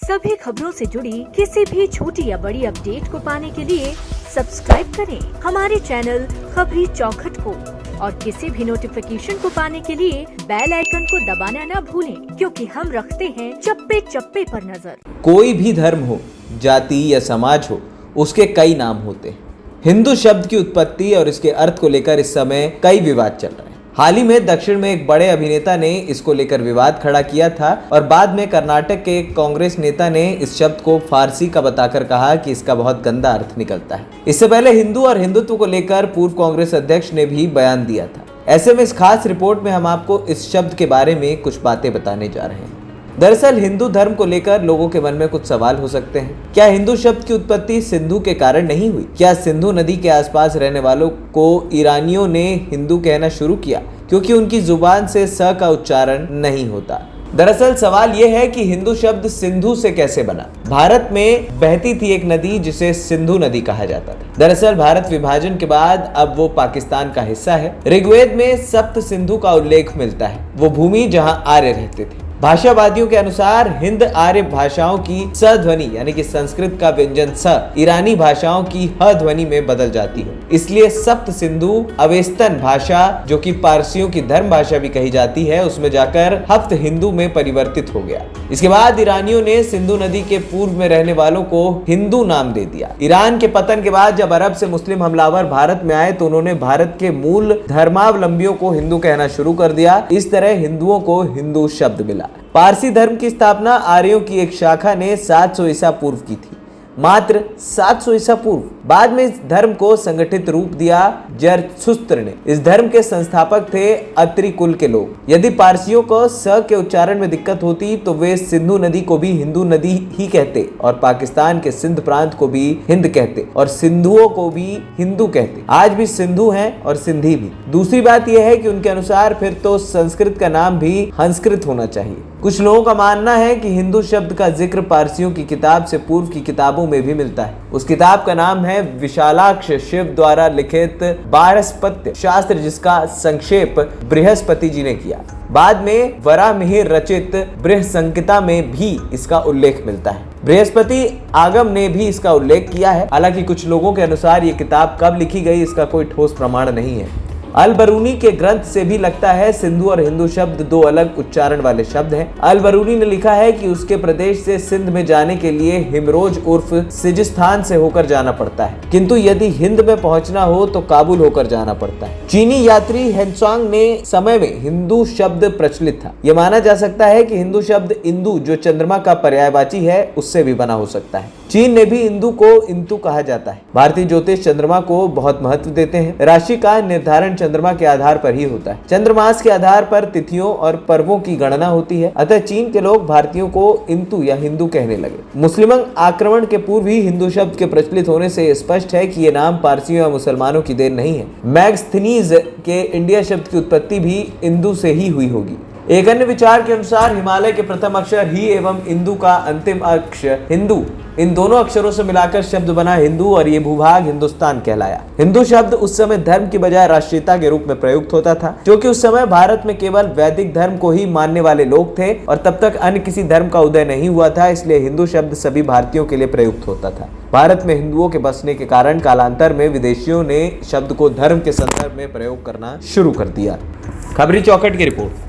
सभी खबरों से जुड़ी किसी भी छोटी या बड़ी अपडेट को पाने के लिए सब्सक्राइब करें हमारे चैनल खबरी चौखट को और किसी भी नोटिफिकेशन को पाने के लिए बेल आइकन को दबाना न भूलें, क्योंकि हम रखते हैं चप्पे चप्पे पर नजर। कोई भी धर्म हो, जाति या समाज हो, उसके कई नाम होते हैं। हिंदू शब्द की उत्पत्ति और इसके अर्थ को लेकर इस समय कई विवाद चल रहे हैं। हाल ही में दक्षिण में एक बड़े अभिनेता ने इसको लेकर विवाद खड़ा किया था और बाद में कर्नाटक के एक कांग्रेस नेता ने इस शब्द को फारसी का बताकर कहा कि इसका बहुत गंदा अर्थ निकलता है। इससे पहले हिंदू और हिंदुत्व को लेकर पूर्व कांग्रेस अध्यक्ष ने भी बयान दिया था। ऐसे में इस खास रिपोर्ट में हम आपको इस शब्द के बारे में कुछ बातें बताने जा रहे हैं। दरअसल हिंदू धर्म को लेकर लोगों के मन में कुछ सवाल हो सकते हैं। क्या हिंदू शब्द की उत्पत्ति सिंधु के कारण नहीं हुई? क्या सिंधु नदी के आसपास रहने वालों को ईरानियों ने हिंदू कहना शुरू किया क्योंकि उनकी जुबान से स का उच्चारण नहीं होता? दरअसल सवाल यह है कि हिंदू शब्द सिंधु से कैसे बना। भारत में बहती थी एक नदी जिसे सिंधु नदी कहा जाता था। दरअसल भारत विभाजन के बाद अब वो पाकिस्तान का हिस्सा है। ऋग्वेद में सप्त सिंधु का उल्लेख मिलता है, वो भूमि जहां आर्य रहते थे। भाषावादियों के अनुसार हिंद आर्य भाषाओं की स ध्वनि यानी कि संस्कृत का व्यंजन स ईरानी भाषाओं की ह ध्वनि में बदल जाती है, इसलिए सप्त सिंधु अवेस्तन भाषा जो कि पारसियों की धर्म भाषा भी कही जाती है, उसमें जाकर हप्त हिंदू में परिवर्तित हो गया। इसके बाद ईरानियों ने सिंधु नदी के पूर्व में रहने वालों को हिंदू नाम दे दिया। ईरान के पतन के बाद जब अरब से मुस्लिम हमलावर भारत में आए तो उन्होंने भारत के मूल धर्मावलंबियों को हिंदू कहना शुरू कर दिया। इस तरह हिंदुओं को हिंदू शब्द मिला। पारसी धर्म की स्थापना आर्यों की एक शाखा ने 700 ईसा पूर्व की थी, मात्र 700 ईसा पूर्व। बाद में इस धर्म को संगठित रूप दिया जरथुस्त्र ने। इस धर्म के संस्थापक थे अत्रि कुल के लोग। यदि पारसियों को स के उच्चारण में दिक्कत होती तो वे सिंधु नदी को भी हिंदू नदी ही कहते और पाकिस्तान के सिंध प्रांत को भी हिंद कहते और सिंधुओं को भी हिंदू कहते। आज भी सिंधु हैं और सिंधी भी। दूसरी बात यह है कि उनके अनुसार फिर तो संस्कृत का नाम भी हंसकृत होना चाहिए। कुछ लोगों का मानना है कि हिंदू शब्द का जिक्र पारसियों की किताब से पूर्व की किताबों में भी मिलता है। उस किताब का नाम है विशालाक्ष शिव द्वारा लिखित बारहस्पत्य शास्त्र, जिसका संक्षेप बृहस्पति जी ने किया। बाद में वराहमिहिर रचित बृहसंहिता में भी इसका उल्लेख मिलता है। बृहस्पति आगम ने भी इसका उल्लेख किया है। हालांकि कुछ लोगों के अनुसार ये किताब कब लिखी गई इसका कोई ठोस प्रमाण नहीं है। अल बरूनी के ग्रंथ से भी लगता है सिंधु और हिंदू शब्द दो अलग उच्चारण वाले शब्द हैं। अल बरूनी ने लिखा है कि उसके प्रदेश से सिंध में जाने के लिए हिमरोज उर्फ सिजिस्तान से होकर जाना पड़ता है, किंतु यदि हिंद में पहुंचना हो तो काबुल होकर जाना पड़ता है। चीनी यात्री हेनसांग ने समय में हिंदू शब्द प्रचलित था। यह माना जा सकता है कि हिंदू शब्द इंदु जो चंद्रमा का पर्यायवाची है उससे भी बना हो सकता है। चीन में भी इंदु को इंतु कहा जाता है। भारतीय ज्योतिष चंद्रमा को बहुत महत्व देते हैं। राशि का निर्धारण चंद्रमा के आधार पर ही होता है। चंद्रमास के आधार पर तिथियों और पर्वों की गणना होती है। अतः चीन के लोग भारतीयों को इंतु या हिंदू कहने लगे। मुस्लिम आक्रमण के पूर्व ही हिंदू शब्द के प्रचलित होने से स्पष्ट है कि ये नाम पारसियों या मुसलमानों की देन नहीं है। मैगस्थनीज के इंडिया शब्द की उत्पत्ति भी इंदु से ही हुई होगी। एक अन्य विचार के अनुसार हिमालय के प्रथम अक्षर ही एवं इंदु का अंतिम अक्षर हिंदू, इन दोनों अक्षरों से मिलाकर शब्द बना हिंदू और ये भूभाग हिंदुस्तान कहलाया। हिंदू शब्द उस समय धर्म की बजाय राष्ट्रीयता के रूप में प्रयुक्त होता था, क्योंकि उस समय भारत में केवल वैदिक धर्म को ही मानने वाले लोग थे और तब तक अन्य किसी धर्म का उदय नहीं हुआ था, इसलिए हिंदू शब्द सभी भारतीयों के लिए प्रयुक्त होता था। भारत में हिंदुओं के बसने के कारण कालांतर में विदेशियों ने शब्द को धर्म के संदर्भ में प्रयोग करना शुरू कर दिया। खबरी चौखट की रिपोर्ट।